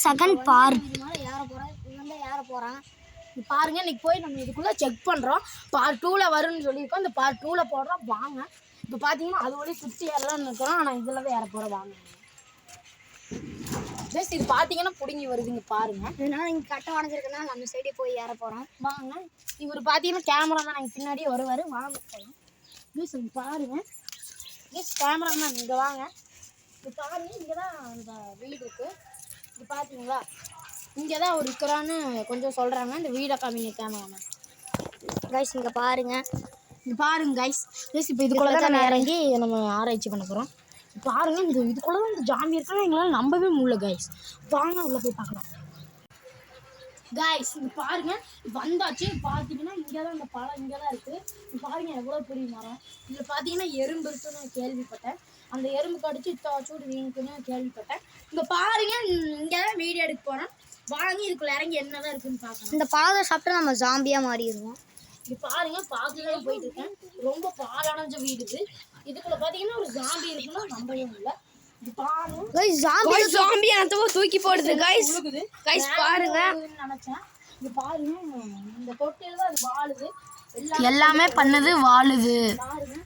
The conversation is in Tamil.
Second part. ஏற போகிறேன் பாருங்க. இன்னைக்கு போய் நம்ம இதுக்குள்ளே செக் பண்ணுறோம். பார்ட் 2ல் வரும்னு சொல்லியிருக்கோம். இந்த பார்ட் 2ல் போடுறோம் வாங்க. இப்போ பார்த்தீங்கன்னா அது வழி சுற்றி ஏறலாம்னு இருக்கிறோம். ஆனால் இதில் தான் ஏற போகிறோம் வாங்க. ஜஸ்ட் இது பார்த்தீங்கன்னா பிடுங்கி வருதுங்க பாருங்க. இதனால் இங்கே கட்டை உடஞ்சிருக்குன்னா நம்ம சைடே போய் ஏற போகிறோம் வாங்க. இவர் பார்த்தீங்கன்னா கேமராமேன் எங்கள் பின்னாடியே வருவார் வாங்க போகலாம். ஜஸ்ட் இங்கே பாருங்க. ஜஸ்ட் கேமராமேன் இங்கே வாங்க. இப்போ பாருங்க இங்கே தான் அந்த வீடு இருக்குது. இது பார்த்தீங்களா இங்கே தான் அவர் இருக்கிறான்னு கொஞ்சம் சொல்கிறாங்க. இந்த வீடை காமிங்க கேமராமேன். கைஸ் இங்கே பாருங்கள். இது பாருங்க கைஸ். கைஸ் இப்போ இதுக்குள்ளே தான் நம்ம இறங்கி நம்ம ஆராய்ச்சி பண்ண போகிறோம். பாருங்கள் இந்த இதுக்குள்ளே தான் இந்த ஜாம்பி இருக்குன்னா எங்களால் நம்பவே முடியல கைஸ். வாங்க உள்ளே போய் பார்க்கலாம் கைஸ். இது பாருங்கள் வந்தாச்சு. பார்த்தீங்கன்னா இங்கே தான் இந்த பழம் இங்கே தான் இருக்குது. இது பாருங்கள் எவ்வளோ பெரிய மரம். இதில் பார்த்தீங்கன்னா எறும்பு இருக்குன்னு கேள்விப்பட்டேன். அந்த எறும்பு கடிச்சு சூடு வீணுக்குன்னு கேள்விப்பட்டேன். இங்கே பாருங்கள் இங்கே தான் வீடியோ எடுக்க போகிறோம். வாங்கி இதுக்குள்ளே இறங்கி என்ன தான் இருக்குதுன்னு பார்க்கலாம். இந்த பழத்தை சாப்பிட்டு நம்ம ஜாம்பியாக மாறிடுவோம். இது பாருங்க பார்த்துதான் போயிட்டு இருக்கேன். ரொம்ப பாலடைஞ்ச வீடு இது. இதுக்குள்ள பாத்தீங்கன்னா ஒரு ஜாம்பி இருக்குன்னா நம்பவே இல்லை. இது பாருங்க கைஸ் ஜாம்பி அந்த தூக்கி போடுது கைஸ். கைஸ் பாருங்க நினைச்சேன். இது பாருங்க இந்த தொட்டில தான் அது வாழுது. எல்லாமே பண்ணுது வாழுது. பாருங்க